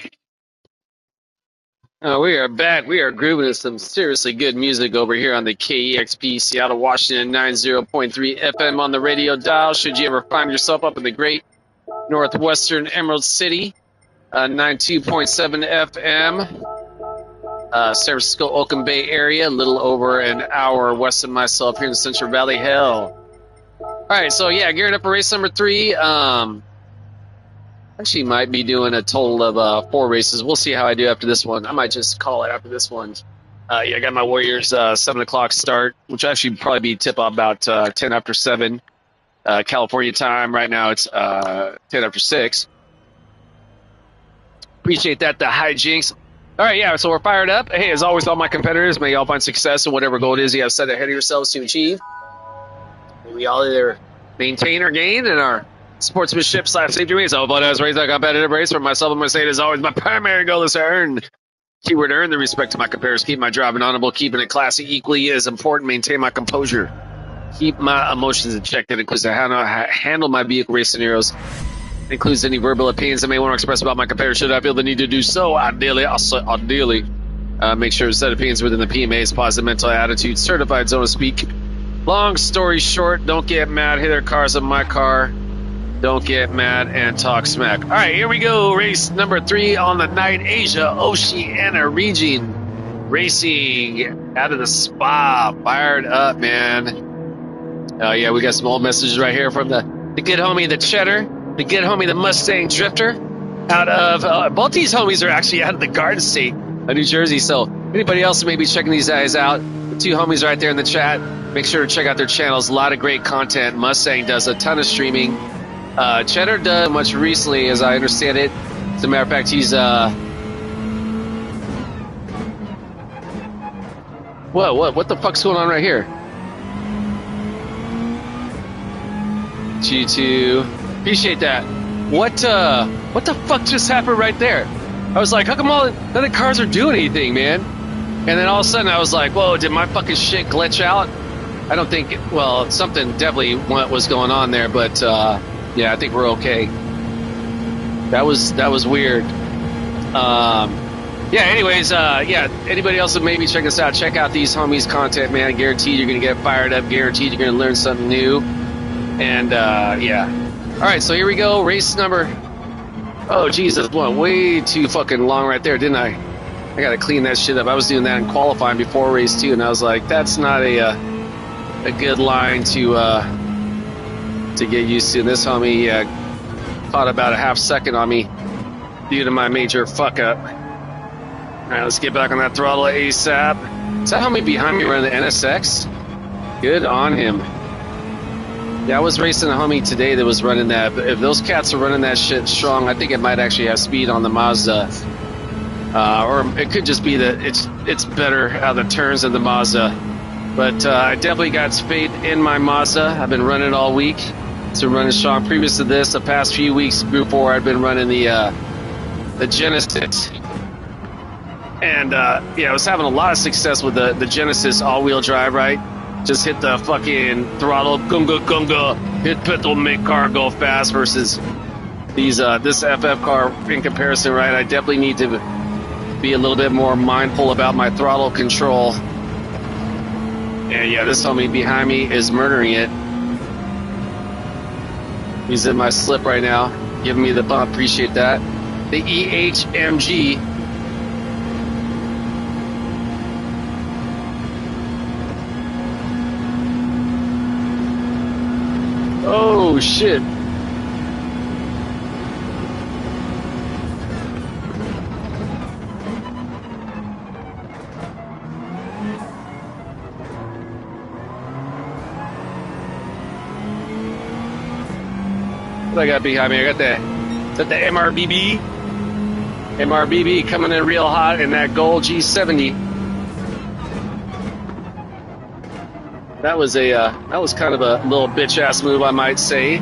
We are back. We are grooving to some seriously good music over here on the KEXP Seattle, Washington 90.3 FM on the radio dial. Should you ever find yourself up in the great northwestern Emerald City, 92.7 FM, San Francisco, Oakland Bay area, a little over an hour west of myself here in the Central Valley. Hell. All right, so yeah, gearing up for race number 3. Actually, might be doing a total of 4 races. We'll see how I do after this one. I might just call it after this one. Yeah, I got my Warriors 7 o'clock start, which actually probably be tip off about 10 after 7 California time. Right now it's 10 after 6. Appreciate that, the hijinks. All right, yeah, so we're fired up. Hey, as always, all my competitors, may y'all find success in whatever goal it is you have set ahead of yourselves to achieve. May we all either maintain or gain in our sportsmanship / safety race. I hope I was raised a competitive race for myself. I'm going to say it is always my primary goal is to earn. Keyword earn the respect of my competitors. Keep my driving honorable. Keeping it classy equally as important. Maintain my composure. Keep my emotions in check. That includes how to handle my vehicle race scenarios. It includes any verbal opinions I may want to express about my competitors. Should I feel the need to do so? Ideally, make sure to set opinions within the PMA's positive mental attitude. Certified zone of speak. Long story short, don't get mad. Hit their cars on my car. Don't get mad and talk smack. All right, here we go. Race number 3 on the night. Asia, Oceania region. Racing out of the spa. Fired up, man. Oh, yeah, we got some old messages right here from the good homie, the Cheddar. The good homie, the Mustang Drifter. Out of, both these homies are actually out of the Garden State of New Jersey. So anybody else who may be checking these guys out, the 2 homies right there in the chat, make sure to check out their channels. A lot of great content. Mustang does a ton of streaming. Cheddar does much recently, as I understand it. As a matter of fact, he's what the fuck's going on right here? G2, appreciate that. What the fuck just happened right there? I was like, how come all none of the cars are doing anything, man? And then all of a sudden I was like, whoa, did my fucking shit glitch out? I don't think. Well, something definitely was going on there, but. Yeah, I think we're okay. That was weird. Yeah, anyways, yeah, anybody else that may be checking us out, check out these homies' content, man. Guaranteed you're going to get fired up. Guaranteed you're going to learn something new. And, yeah. All right, so here we go. Race number... Oh, Jesus, went way too fucking long right there, didn't I? I got to clean that shit up. I was doing that in qualifying before race 2, and I was like, that's not a good line to get used to. This homie caught about a half second on me due to my major fuck up. All right, let's get back on that throttle ASAP. Is that homie behind me running the NSX? Good on him. Yeah, I was racing a homie today that was running that. But if those cats are running that shit strong, I think it might actually have speed on the Mazda. Or it could just be that it's better out of the turns than the Mazda. But I definitely got faith in my Mazda. I've been running all week. It's been running strong. Previous to this, the past few weeks, Group 4, I've been running the Genesis. And, yeah, I was having a lot of success with the Genesis all-wheel drive, right? Just hit the fucking throttle, gunga gunga, hit pedal, make car go fast versus these this FF car in comparison, right? I definitely need to be a little bit more mindful about my throttle control. And yeah, this homie behind me is murdering it. He's in my slip right now, giving me the bump. Appreciate that. The EHMG. Oh shit. What I got behind me? I got the MRBB. MRBB coming in real hot in that gold G70. that was kind of a little bitch ass move, I might say.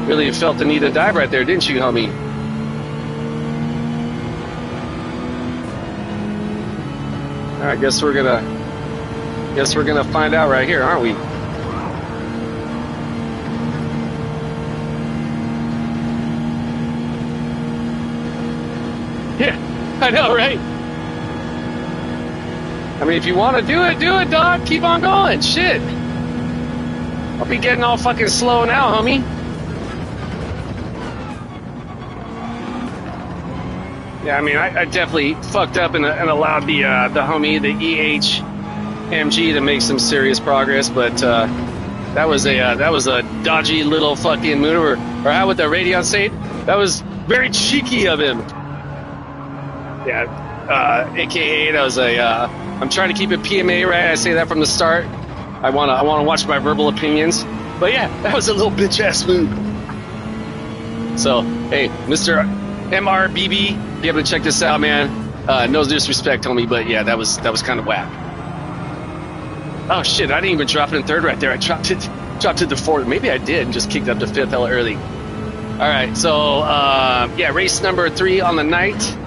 Really felt the need to dive right there, didn't you, homie? All right, guess we're gonna find out right here, aren't we? Yeah, I know, right? I mean, if you want to do it, dog. Keep on going. Shit. I'll be getting all fucking slow now, homie. Yeah, I mean, I definitely fucked up and allowed the homie, the EHMG, to make some serious progress, but that was a dodgy little fucking maneuver. Or how would the Radeon say it? That was very cheeky of him. Yeah, AKA that was I'm trying to keep it PMA, right? I say that from the start. I wanna watch my verbal opinions. But yeah, that was a little bitch ass move. So hey, Mr. MRBB, be able to check this out, man. No disrespect, homie, but yeah, that was kind of whack. Oh shit, I didn't even drop it in third right there. I dropped it to fourth. Maybe I did and just kicked up to fifth hella early. All right, so yeah, race number 3 on the night.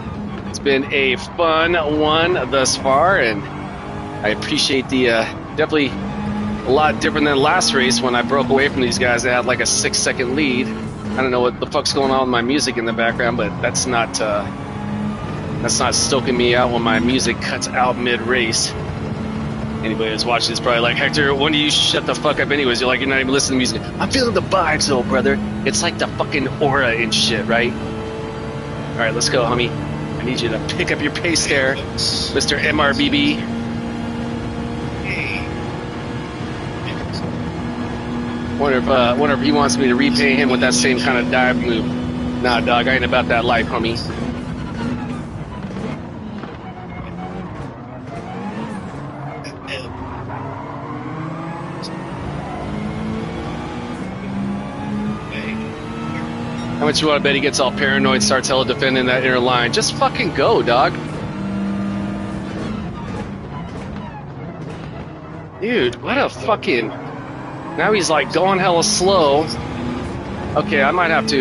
It's been a fun one thus far, and I appreciate the definitely a lot different than last race when I broke away from these guys. They had like a 6-second lead. I don't know what the fuck's going on with my music in the background, but that's not stoking me out when my music cuts out mid-race. Anybody who's watching this probably like, Hector, when do you shut the fuck up anyways? You're like, you're not even listening to music. I'm feeling the vibes though, brother. It's like the fucking aura and shit, right? All right, let's go, homie. I need you to pick up your pace there, Mr. MRBB. Wonder if he wants me to repay him with that same kind of dive move. Nah, dog, I ain't about that life, homie. How much you want to bet he gets all paranoid, starts hella defending that inner line? Just fucking go, dog. Dude, what a fucking... Now he's like going hella slow. Okay, I might have to...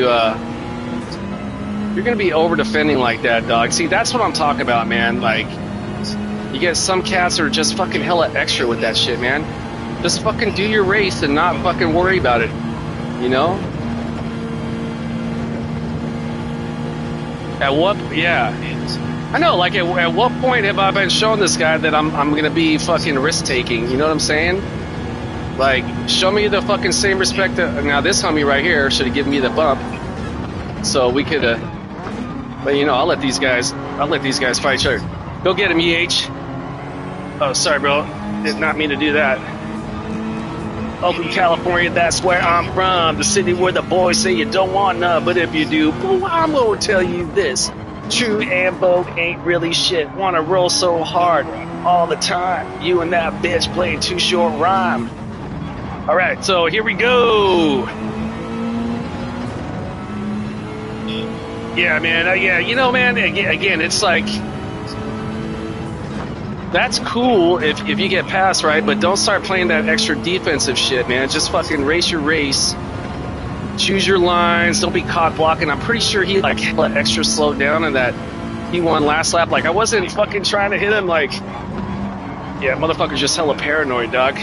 You're going to be over-defending like that, dog. See, that's what I'm talking about, man. Like, you get some cats that are just fucking hella extra with that shit, man. Just fucking do your race and not fucking worry about it. You know? At what, yeah, I know, like at what point have I been showing this guy that I'm gonna be fucking risk taking? You know what I'm saying? Like, show me the fucking same respect that, now this homie right here should have given me the bump, so we could but you know, I'll let these guys fight each other. Go get him, EH. Oh, sorry, bro, did not mean to do that. Oakland, California, that's where I'm from. The city where the boys say you don't want none, but if you do, well, I'm gonna tell you this. True and Vogue ain't really shit. Wanna roll so hard all the time. You and that bitch playing too short rhyme. Alright, so here we go. Yeah, man, yeah, you know, man, again, it's like... That's cool if you get past, right? But don't start playing that extra defensive shit, man. Just fucking race your race. Choose your lines. Don't be caught blocking. I'm pretty sure he like extra slowed down in that he won last lap. Like, I wasn't fucking trying to hit him. Like, yeah, motherfucker's just hella paranoid, dog.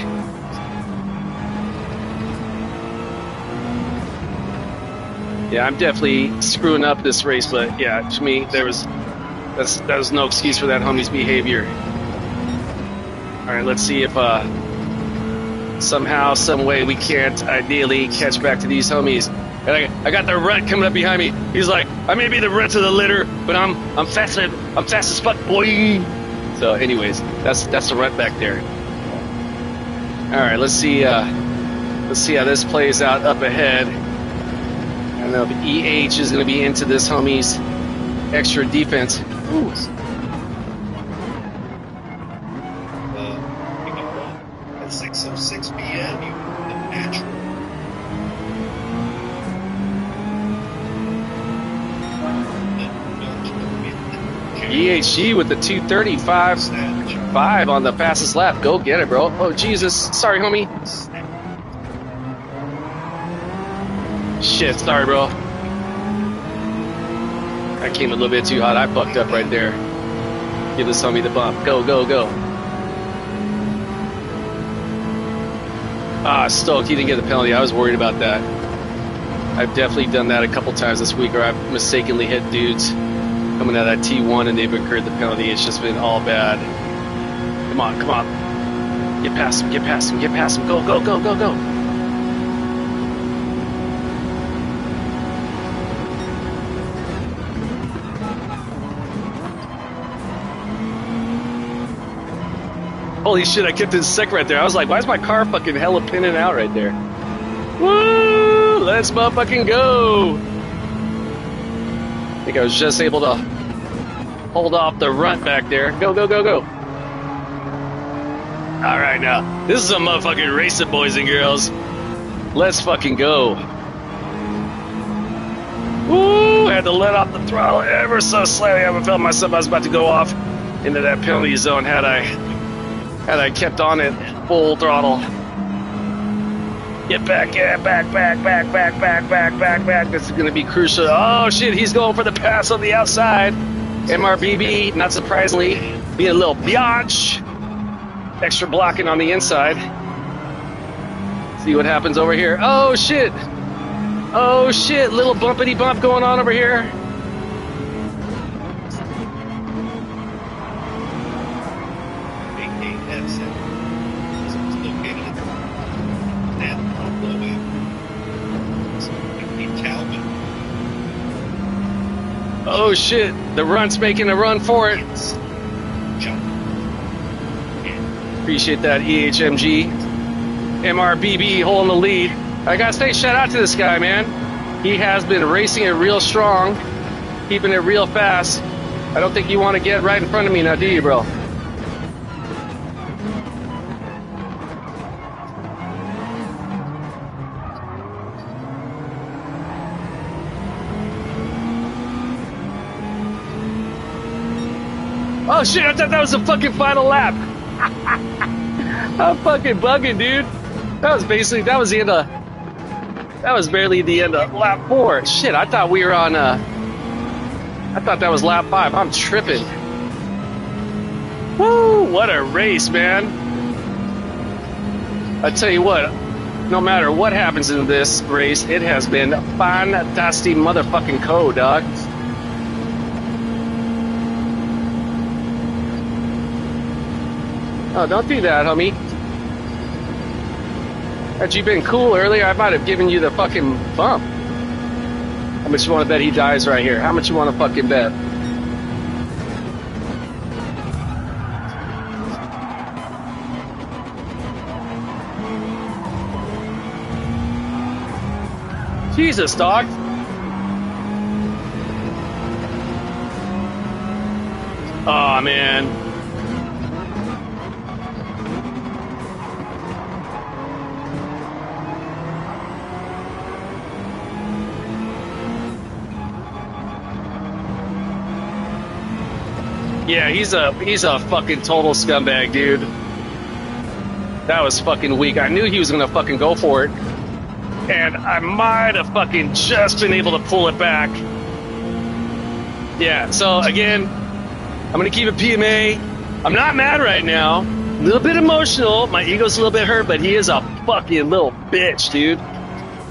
Yeah, I'm definitely screwing up this race, but yeah, to me, that was no excuse for that homie's behavior. All right, let's see if somehow, some way we can't ideally catch back to these homies. And I got the rut coming up behind me. He's like, I may be the rut of the litter, but I'm fast as fuck, boy. So, anyways, that's the rut back there. All right, let's see how this plays out up ahead. I don't know if EH is going to be into this homie's extra defense. Ooh. At 6:06 p.m., you the natural. EHG with the 235. 5 on the fastest lap. Go get it, bro. Oh, Jesus. Sorry, homie. Shit, sorry, bro. I came a little bit too hot. I fucked up right there. Give this homie the bump. Go, go, go. Ah, Stoke, he didn't get the penalty. I was worried about that. I've definitely done that a couple times this week, or I've mistakenly hit dudes coming out of that T1 and they've incurred the penalty. It's just been all bad. Come on, come on. Get past him, get past him, get past him. Go, go, go, go, go. Holy shit, I kept it sick right there. I was like, why is my car fucking hella pinning out right there? Woo! Let's motherfucking go! I think I was just able to hold off the runt back there. Go, go, go, go. Alright now, this is some motherfucking racing, boys and girls. Let's fucking go. Woo! I had to let off the throttle ever so slightly. I haven't felt myself. I was about to go off into that penalty zone had I kept on it full throttle. Get back, back, back, back, back, back, back, back, back. This is going to be crucial. Oh, shit, he's going for the pass on the outside. MRBB, not surprisingly, being a little biatch. Extra blocking on the inside. See what happens over here. Oh, shit. Oh, shit, little bumpity bump going on over here. Oh shit, the runt's making a run for it. Appreciate that, EHMG. MRBB holding the lead. I gotta say, shout out to this guy, man. He has been racing it real strong, keeping it real fast. I don't think you want to get right in front of me now, do you, bro? Oh shit, I thought that was the fucking final lap. I'm fucking bugging, dude. That was barely the end of lap 4. Shit, I thought we were on, I thought that was lap 5. I'm tripping. Woo, what a race, man. I tell you what, no matter what happens in this race, it has been fantastic motherfucking co, dog. Oh, don't do that, homie. Had you been cool earlier, I might have given you the fucking bump. How much you want to bet he dies right here? How much you want to fucking bet? Jesus, dog. Oh, man. Yeah, he's a fucking total scumbag, dude. That was fucking weak. I knew he was gonna fucking go for it. And I might have fucking just been able to pull it back. Yeah, so again, I'm gonna keep it PMA. I'm not mad right now. A little bit emotional. My ego's a little bit hurt, but he is a fucking little bitch, dude.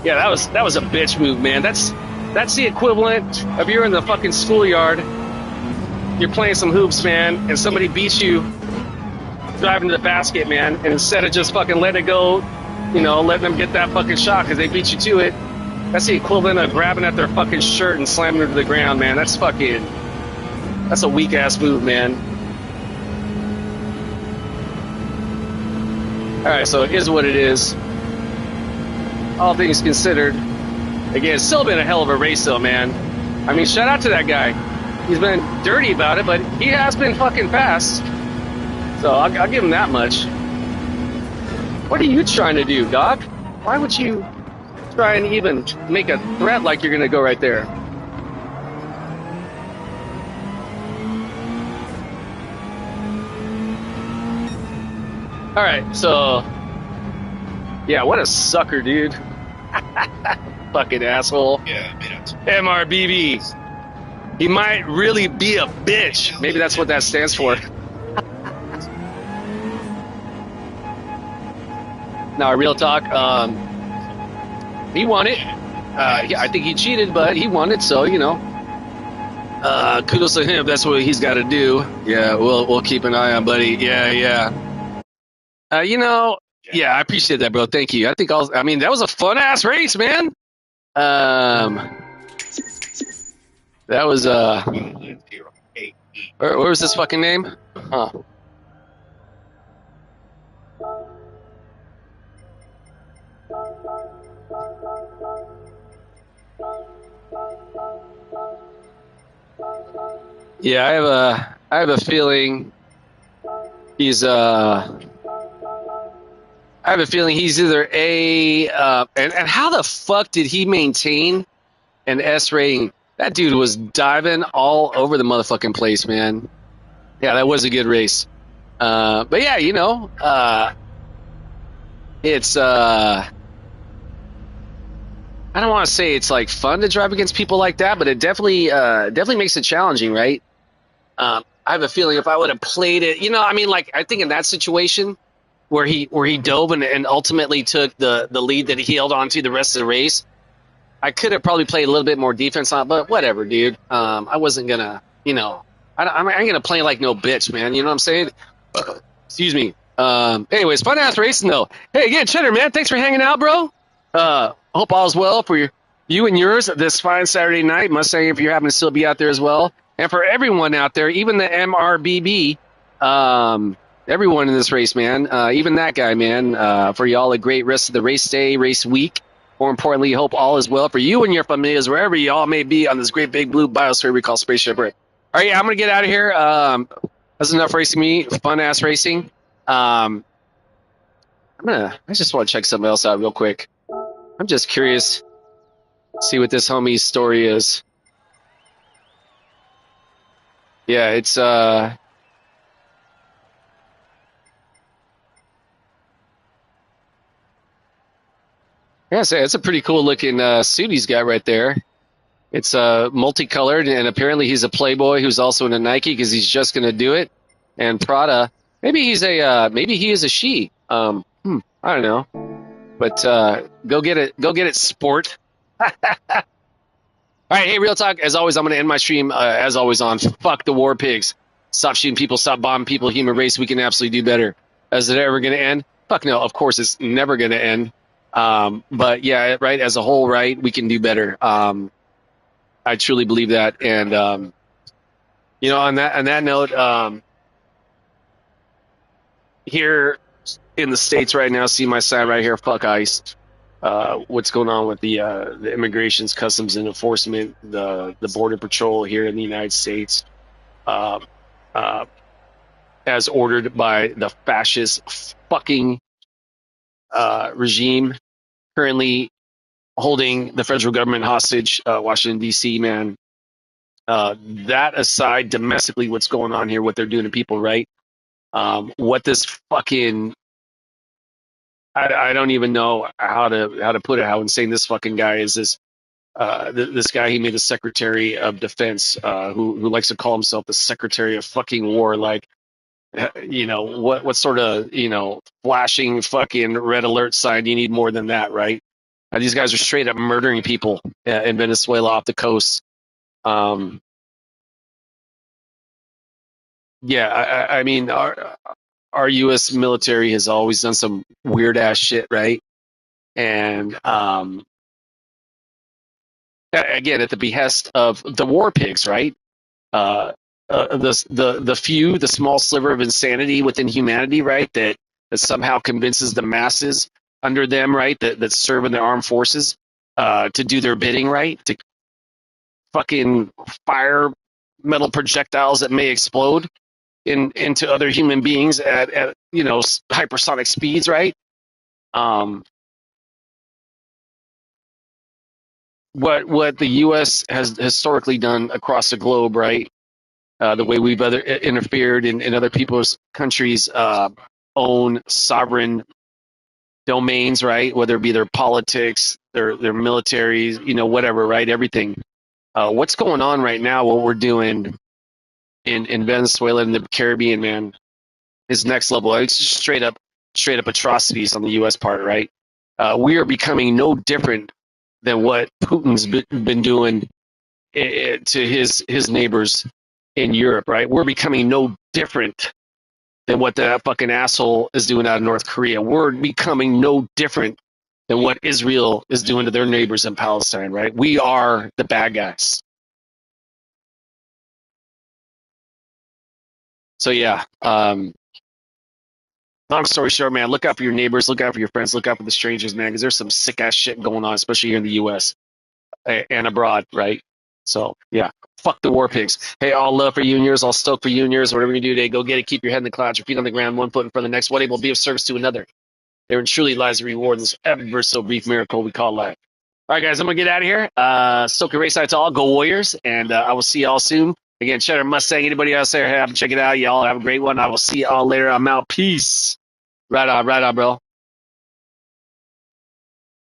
Yeah, that was a bitch move, man. That's the equivalent of you're in the fucking schoolyard. You're playing some hoops, man, and somebody beats you driving to the basket, man, and instead of just fucking letting it go, you know, letting them get that fucking shot because they beat you to it, that's the equivalent of grabbing at their fucking shirt and slamming it to the ground, man. That's a weak-ass move, man. Alright, so it is what it is. All things considered. Again, it's still been a hell of a race, though, man. I mean, shout out to that guy. He's been dirty about it, but he has been fucking fast. So I'll give him that much. What are you trying to do, Doc? Why would you try and even make a threat like you're going to go right there? All right, so yeah, what a sucker, dude. Fucking asshole. Yeah, I mean, it's MRBB. He might really be a bitch. Maybe that's what that stands for. Now, real talk. He won it. I think he cheated, but he won it. So kudos to him. That's what he's got to do. Yeah, we'll keep an eye on, buddy. Yeah. Yeah, I appreciate that, bro. Thank you. I mean, that was a fun ass race, man. That was where was this fucking name? Huh. Yeah, I have a feeling he's either and how the fuck did he maintain an S rating? That dude was diving all over the motherfucking place, man. Yeah, that was a good race. But yeah, it's I don't want to say it's like fun to drive against people like that, but it definitely makes it challenging, right? I have a feeling if I would have played it, I mean, like I think in that situation where he dove and ultimately took the lead that he held on to the rest of the race, I could have probably played a little bit more defense on it, but whatever, dude. I wasn't gonna, I ain't gonna play like no bitch, man. You know what I'm saying? Excuse me. Anyways, fun ass racing though. Hey, again, Cheddar, man, thanks for hanging out, bro. Hope all's well for you and yours this fine Saturday night. Mustang, if you happen to still be out there as well, and for everyone out there, even the MRBB, everyone in this race, man, even that guy, man. For y'all, a great rest of the race day, race week. More importantly, hope all is well for you and your familias, wherever y'all may be on this great big blue biosphere we call Spaceship Earth. All right, yeah, I'm gonna get out of here. That's enough racing me, fun ass racing. I just want to check something else out real quick. I'm just curious, see what this homie's story is. Yeah, it's yeah, it's a pretty cool looking suit he's got right there. It's multicolored, and apparently he's a playboy who's also in a Nike because he's just gonna do it. And Prada, maybe he is a she. I don't know, but go get it, sport. All right, hey, real talk. As always, I'm gonna end my stream as always on fuck the war pigs. Stop shooting people, stop bombing people. Human race, we can absolutely do better. Is it ever gonna end? Fuck no. Of course, it's never gonna end. But yeah, right. As a whole, right, we can do better. I truly believe that, and on that note, here in the States right now, see my sign right here, fuck ICE. What's going on with the immigrations, customs, and enforcement, the border patrol here in the United States, as ordered by the fascist fucking regime currently holding the federal government hostage, Washington D.C. Man. That aside, domestically, what's going on here, what they're doing to people, right? What this fucking I don't even know how to put it. How insane this fucking guy is. This guy, he made a Secretary of Defense who likes to call himself the Secretary of fucking War. Like, what sort of flashing fucking red alert sign do you need more than that, right? These guys are straight up murdering people in Venezuela off the coast. Yeah, I mean, our U.S. military has always done some weird ass shit, right? And again, at the behest of the war pigs, right? The small sliver of insanity within humanity, right? That somehow convinces the masses under them, right? That serve in the armed forces to do their bidding, right? To fucking fire metal projectiles that may explode into other human beings at hypersonic speeds, right? What the U.S. has historically done across the globe, right? The way we've interfered in other people's countries, own sovereign domains, right? Whether it be their politics, their militaries, whatever, right? Everything. What's going on right now? What we're doing in Venezuela and the Caribbean, man, is next level. It's just straight up atrocities on the U.S. part, right? We are becoming no different than what Putin's been doing to his neighbors in Europe, right? We're becoming no different than what that fucking asshole is doing out of North Korea. We're becoming no different than what Israel is doing to their neighbors in Palestine, right? We are the bad guys. So yeah, long story short, man, look out for your neighbors, look out for your friends, look out for the strangers, man, because there's some sick ass shit going on, especially here in the U.S. and abroad, right? So yeah, fuck the war pigs. Hey, all love for you and yours, all stoked for you and yours. Whatever you do today, go get it. Keep your head in the clouds, your feet on the ground, one foot in front of the next. One able to be of service to another. There truly lies a reward in this ever so brief miracle we call life. All right, guys, I'm gonna get out of here. Stoking Race Night to all, go Warriors, and I will see y'all soon. Again, Cheddar Mustang. Anybody else there, check it out. Y'all have a great one. I will see y'all later. I'm out. Peace. Right on, bro.